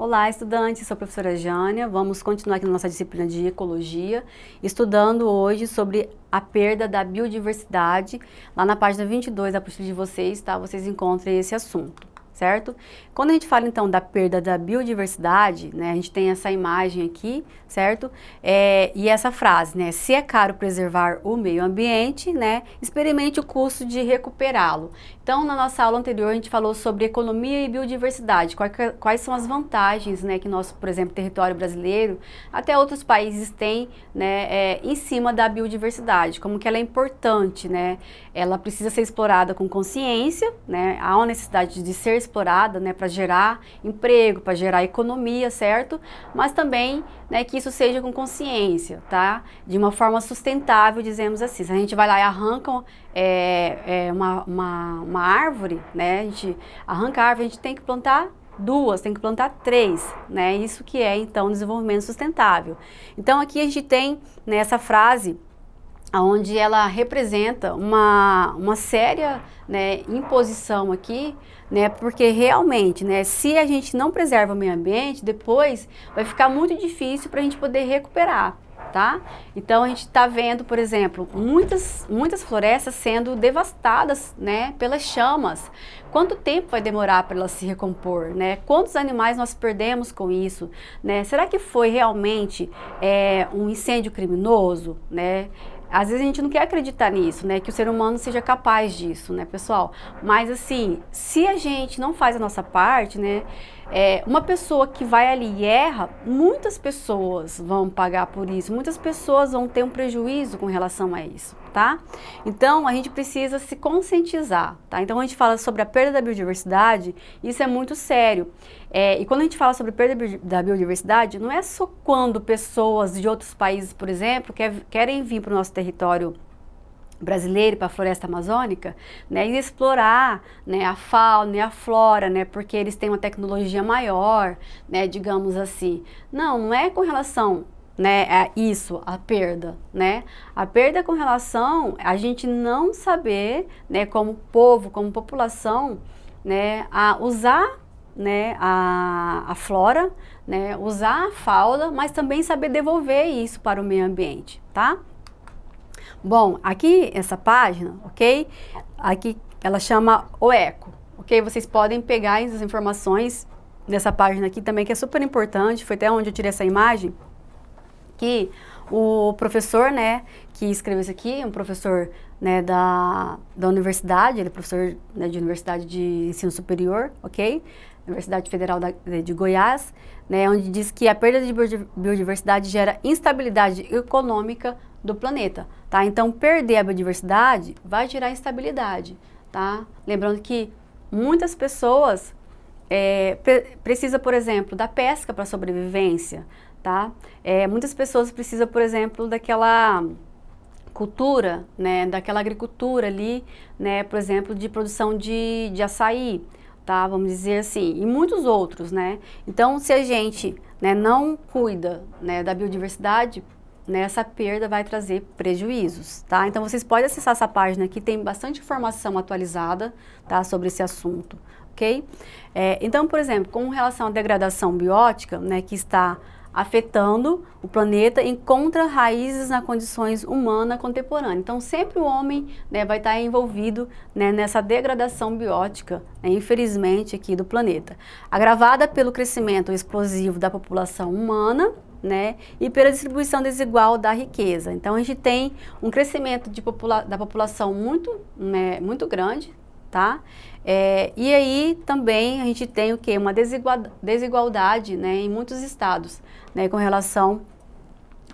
Olá, estudantes, sou a professora Jânia. Vamos continuar aqui na nossa disciplina de Ecologia, estudando hoje sobre a perda da biodiversidade. Lá na página 22 da apostila de vocês, tá? Vocês encontram esse assunto, certo? Quando a gente fala então da perda da biodiversidade, né, a gente tem essa imagem aqui, certo? E essa frase, né, se é caro preservar o meio ambiente, né, experimente o custo de recuperá-lo. Então, na nossa aula anterior, a gente falou sobre economia e biodiversidade, quais são as vantagens, né, que nosso, por exemplo, território brasileiro, até outros países têm, né, em cima da biodiversidade, como que ela é importante, né, ela precisa ser explorada com consciência, né, há uma necessidade de ser explorada, né, para gerar emprego, para gerar economia, certo? Mas também, né, que isso seja com consciência, tá? De uma forma sustentável, dizemos assim. Se a gente vai lá e arranca uma árvore, né? A gente arranca a árvore, a gente tem que plantar duas, tem que plantar três, né? Isso que é, então, desenvolvimento sustentável. Então, aqui a gente tem, né, essa frase onde ela representa uma séria, né, imposição aqui, né, porque realmente, né, se a gente não preserva o meio ambiente, depois vai ficar muito difícil para a gente poder recuperar, tá? Então a gente está vendo, por exemplo, muitas florestas sendo devastadas, né, pelas chamas. Quanto tempo vai demorar para elas se recompor, né? Quantos animais nós perdemos com isso, né? Será que foi realmente um incêndio criminoso, né? Às vezes a gente não quer acreditar nisso, né? Que o ser humano seja capaz disso, né, pessoal? Mas assim, se a gente não faz a nossa parte, né? Uma pessoa que vai ali e erra, muitas pessoas vão pagar por isso, muitas pessoas vão ter um prejuízo com relação a isso, tá? Então, a gente precisa se conscientizar, tá? Então, a gente fala sobre a perda da biodiversidade, isso é muito sério. E quando a gente fala sobre perda da biodiversidade, não é só quando pessoas de outros países, por exemplo, querem vir para o nosso território brasileiro, para a floresta amazônica, né, e explorar, né, a fauna e a flora, né, porque eles têm uma tecnologia maior, né, digamos assim. Não é com relação, né, a isso, a perda, né? A perda é com relação a gente não saber, né, como povo, como população, né, a usar, né, a flora, né, usar a fauna, mas também saber devolver isso para o meio ambiente, tá? Bom, aqui essa página, ok? Aqui ela chama O Eco, ok? Vocês podem pegar as informações dessa página aqui também, que é super importante, foi até onde eu tirei essa imagem, que o professor, né, que escreveu isso aqui, um professor, né, da universidade, ele é professor, né, de Universidade de Ensino Superior, ok? Universidade Federal de Goiás, né, onde diz que a perda de biodiversidade gera instabilidade econômica do planeta, tá? Então, perder a biodiversidade vai gerar instabilidade, tá? Lembrando que muitas pessoas precisam, por exemplo, da pesca para sobrevivência, tá? Muitas pessoas precisam, por exemplo, daquela cultura, né, daquela agricultura ali, né, por exemplo, de produção de açaí, tá? Vamos dizer assim, e muitos outros, né? Então, se a gente, né, não cuida, né, da biodiversidade, né, essa perda vai trazer prejuízos, tá? Então, vocês podem acessar essa página aqui, tem bastante informação atualizada, tá, sobre esse assunto, ok? Então, por exemplo, com relação à degradação biótica, né, que está afetando o planeta, encontra raízes nas condições humanas contemporâneas. Então, sempre o homem, né, vai estar envolvido, né, nessa degradação biótica, né, infelizmente, aqui do planeta. Agravada pelo crescimento explosivo da população humana, né, e pela distribuição desigual da riqueza. Então, a gente tem um crescimento da população muito, né, muito grande, tá? E aí também a gente tem o quê? Uma desigualdade, né, em muitos estados, né, com relação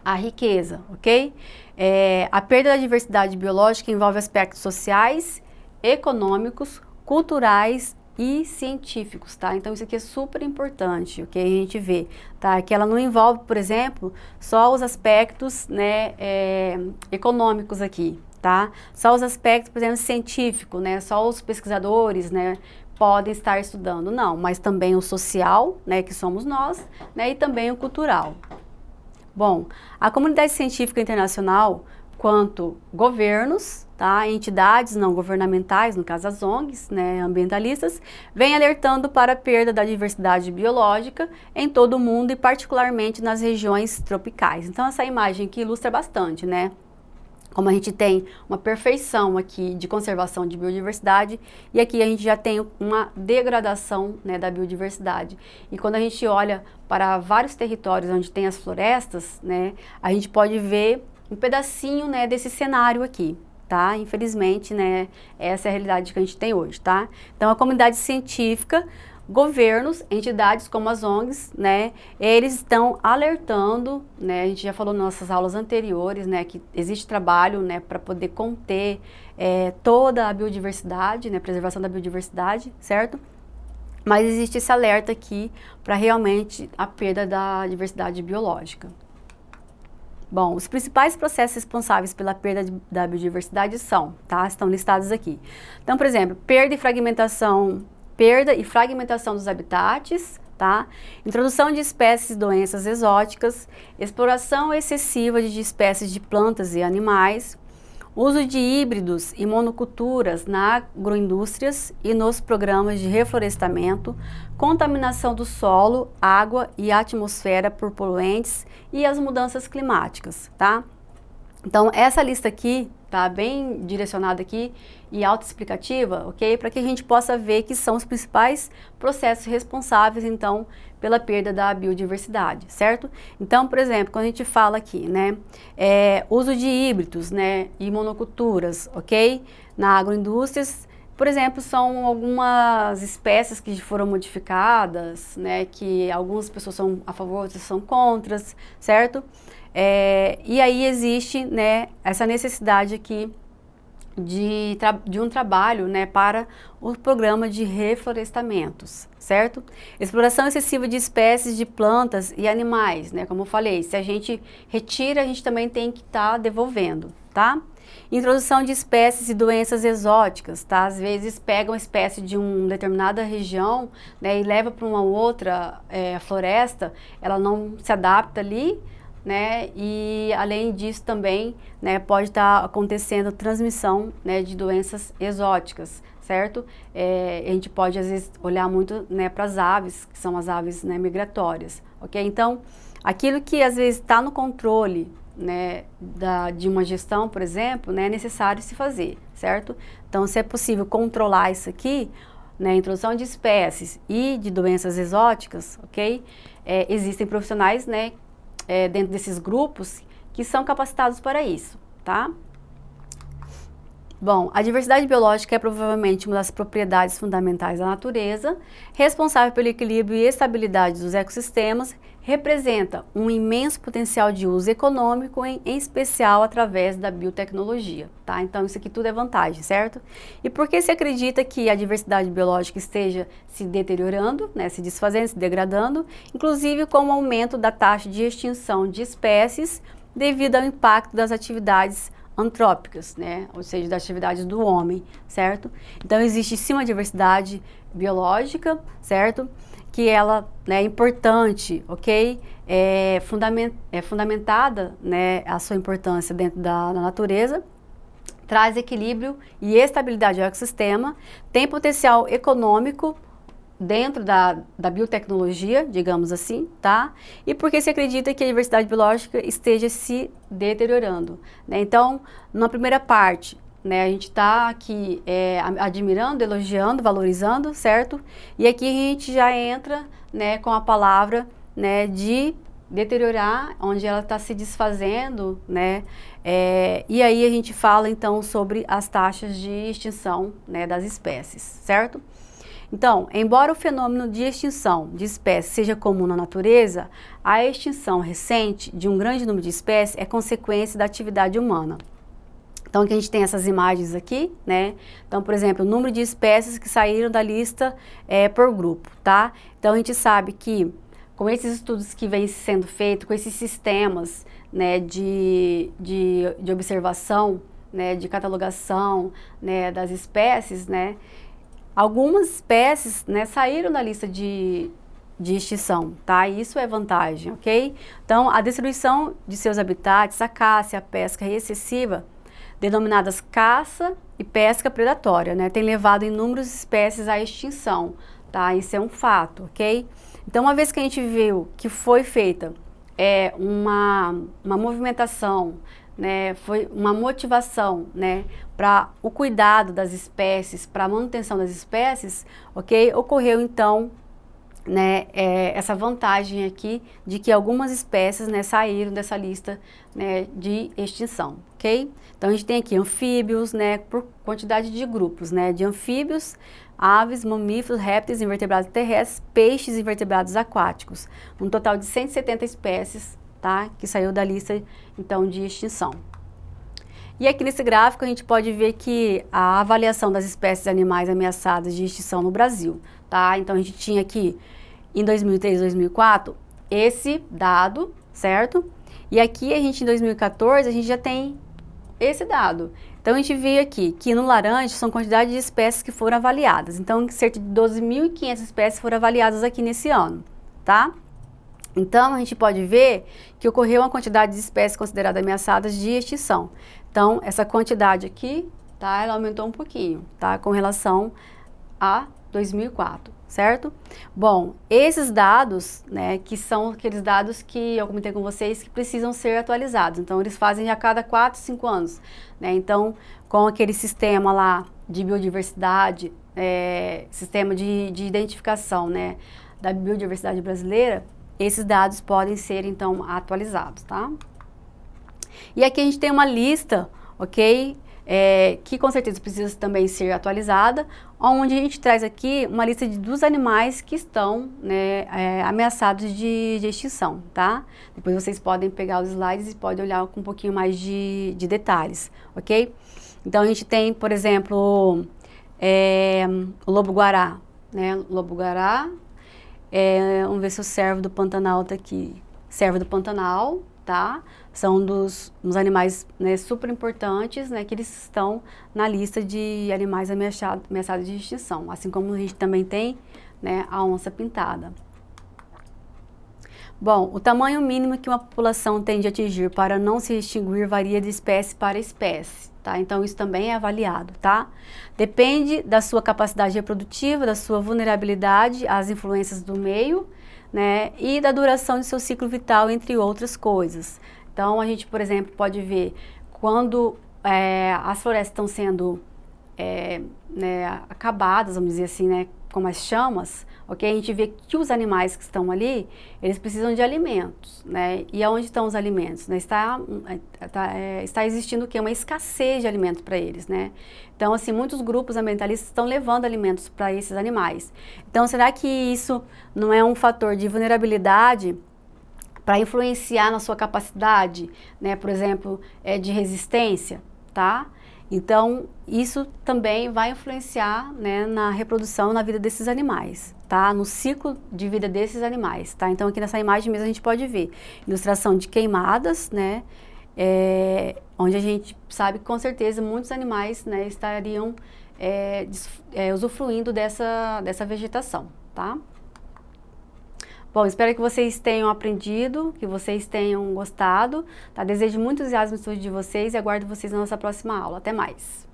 à riqueza, ok? A perda da diversidade biológica envolve aspectos sociais, econômicos, culturais e científicos, tá? Então isso aqui é super importante, ok? A gente vê, tá? Que ela não envolve, por exemplo, só os aspectos, né, econômicos aqui, tá? Só os aspectos, por exemplo, científicos, né? Só os pesquisadores, né, podem estar estudando, não, mas também o social, né, que somos nós, né, e também o cultural. Bom, a comunidade científica internacional quanto governos, tá? Entidades não governamentais, no caso as ONGs, né, ambientalistas, vêm alertando para a perda da diversidade biológica em todo o mundo e particularmente nas regiões tropicais. Então essa imagem aqui ilustra bastante, né? Como a gente tem uma perfeição aqui de conservação de biodiversidade e aqui a gente já tem uma degradação, né, da biodiversidade. E quando a gente olha para vários territórios onde tem as florestas, né, a gente pode ver um pedacinho, né, desse cenário aqui, tá? Infelizmente, né, essa é a realidade que a gente tem hoje, tá? Então a comunidade científica, governos, entidades como as ONGs, né, eles estão alertando, né, a gente já falou nas nossas aulas anteriores, né, que existe trabalho, né, para poder conter toda a biodiversidade, né, preservação da biodiversidade, certo? Mas existe esse alerta aqui para realmente a perda da diversidade biológica. Bom, os principais processos responsáveis pela perda da biodiversidade são, tá, estão listados aqui. Então, por exemplo, perda e fragmentação dos habitats, tá? Introdução de espécies e doenças exóticas, exploração excessiva de espécies de plantas e animais, uso de híbridos e monoculturas na agroindústrias e nos programas de reflorestamento, contaminação do solo, água e atmosfera por poluentes e as mudanças climáticas, tá? Então, essa lista aqui tá bem direcionada aqui e autoexplicativa, ok? Para que a gente possa ver que são os principais processos responsáveis, então, pela perda da biodiversidade, certo? Então, por exemplo, quando a gente fala aqui, né, uso de híbridos, né, e monoculturas, ok? Na agroindústrias, por exemplo, são algumas espécies que foram modificadas, né, que algumas pessoas são a favor, outras são contra, certo? E aí existe, né, essa necessidade aqui de um trabalho, né, para o programa de reflorestamentos, certo? Exploração excessiva de espécies de plantas e animais, né, como eu falei, se a gente retira, a gente também tem que estar devolvendo, tá? Introdução de espécies e doenças exóticas, tá? Às vezes pega uma espécie de uma determinada região, né, e leva para uma outra floresta, ela não se adapta ali, né, e além disso também, né, pode estar acontecendo transmissão, né, de doenças exóticas, certo? A gente pode às vezes olhar muito, né, para as aves, que são as aves, né, migratórias, ok? Então, aquilo que às vezes está no controle, né, de uma gestão, por exemplo, né, é necessário se fazer, certo? Então, se é possível controlar isso aqui, né, introdução de espécies e de doenças exóticas, ok? Existem profissionais, né, dentro desses grupos que são capacitados para isso, tá? Bom, a diversidade biológica é provavelmente uma das propriedades fundamentais da natureza, responsável pelo equilíbrio e estabilidade dos ecossistemas, representa um imenso potencial de uso econômico, em especial através da biotecnologia, tá? Então isso aqui tudo é vantagem, certo? E por que se acredita que a diversidade biológica esteja se deteriorando, né, se desfazendo, se degradando, inclusive com o aumento da taxa de extinção de espécies devido ao impacto das atividades antrópicas, né, ou seja, das atividades do homem, certo? Então existe sim uma diversidade biológica, certo? Que ela, né, é importante, ok? É fundamentada, né, a sua importância dentro da natureza, traz equilíbrio e estabilidade ao ecossistema, tem potencial econômico dentro da biotecnologia, digamos assim, tá? E porque se acredita que a diversidade biológica esteja se deteriorando, né? Então, na primeira parte, né, a gente está aqui admirando, elogiando, valorizando, certo? E aqui a gente já entra, né, com a palavra, né, de deteriorar, onde ela está se desfazendo, né? E aí a gente fala então sobre as taxas de extinção, né, das espécies, certo? Então, embora o fenômeno de extinção de espécies seja comum na natureza, a extinção recente de um grande número de espécies é consequência da atividade humana. Então, aqui a gente tem essas imagens aqui, né? Então, por exemplo, o número de espécies que saíram da lista por grupo, tá? Então, a gente sabe que com esses estudos que vêm sendo feitos, com esses sistemas, né, de observação, né, de catalogação, né, das espécies, né, algumas espécies, né, saíram da lista de de extinção, tá? Isso é vantagem, ok? Então, a destruição de seus habitats, a caça e a pesca excessiva, denominadas caça e pesca predatória, né? Tem levado inúmeras espécies à extinção, tá? Isso é um fato, ok? Então, uma vez que a gente viu que foi feita uma movimentação, né? Foi uma motivação, né? Para o cuidado das espécies, para a manutenção das espécies, ok? Ocorreu, então, né, essa vantagem aqui de que algumas espécies, né, saíram dessa lista, né, de extinção, ok? Então a gente tem aqui anfíbios, né, por quantidade de grupos, né, de anfíbios, aves, mamíferos, répteis, invertebrados terrestres, peixes e invertebrados aquáticos, um total de 170 espécies, tá, que saiu da lista, então, de extinção. E aqui nesse gráfico a gente pode ver que a avaliação das espécies animais ameaçadas de extinção no Brasil, tá? Então a gente tinha aqui em 2003, 2004 esse dado, certo? E aqui a gente em 2014 a gente já tem esse dado. Então a gente vê aqui que no laranja são quantidade de espécies que foram avaliadas. Então cerca de 12.500 espécies foram avaliadas aqui nesse ano, tá? Então, a gente pode ver que ocorreu uma quantidade de espécies consideradas ameaçadas de extinção. Então, essa quantidade aqui, tá, ela aumentou um pouquinho, tá, com relação a 2004, certo? Bom, esses dados, né, que são aqueles dados que eu comentei com vocês que precisam ser atualizados. Então, eles fazem a cada 4, 5 anos, né? Então, com aquele sistema lá de biodiversidade, sistema de identificação, né, da biodiversidade brasileira, esses dados podem ser, então, atualizados, tá? E aqui a gente tem uma lista, ok? Que com certeza precisa também ser atualizada, onde a gente traz aqui uma lista dos animais que estão, né, ameaçados de extinção, tá? Depois vocês podem pegar os slides e podem olhar com um pouquinho mais de detalhes, ok? Então a gente tem, por exemplo, o lobo-guará, né? Lobo-guará. Vamos ver se o cervo do Pantanal tá aqui. Cervo do Pantanal, tá? São dos animais, né, super importantes, né, que eles estão na lista de animais ameaçados de extinção. Assim como a gente também tem, né, a onça-pintada. Bom, o tamanho mínimo que uma população tem de atingir para não se extinguir varia de espécie para espécie, tá? Então, isso também é avaliado, tá? Depende da sua capacidade reprodutiva, da sua vulnerabilidade às influências do meio, né? E da duração de seu ciclo vital, entre outras coisas. Então, a gente, por exemplo, pode ver quando as florestas estão sendo né, acabadas, vamos dizer assim, né? Com as chamas, ok? A gente vê que os animais que estão ali, eles precisam de alimentos, né? E aonde estão os alimentos? Né? Está existindo o quê? Uma escassez de alimentos para eles, né? Então, assim, muitos grupos ambientalistas estão levando alimentos para esses animais. Então, será que isso não é um fator de vulnerabilidade para influenciar na sua capacidade, né? Por exemplo, de resistência, tá? Então, isso também vai influenciar, né, na reprodução, na vida desses animais, tá? No ciclo de vida desses animais, tá? Então, aqui nessa imagem mesmo a gente pode ver ilustração de queimadas, né? Onde a gente sabe que com certeza muitos animais, né, estariam usufruindo dessa vegetação, tá? Bom, espero que vocês tenham aprendido, que vocês tenham gostado, tá? Desejo muito entusiasmo no estudo de vocês e aguardo vocês na nossa próxima aula. Até mais!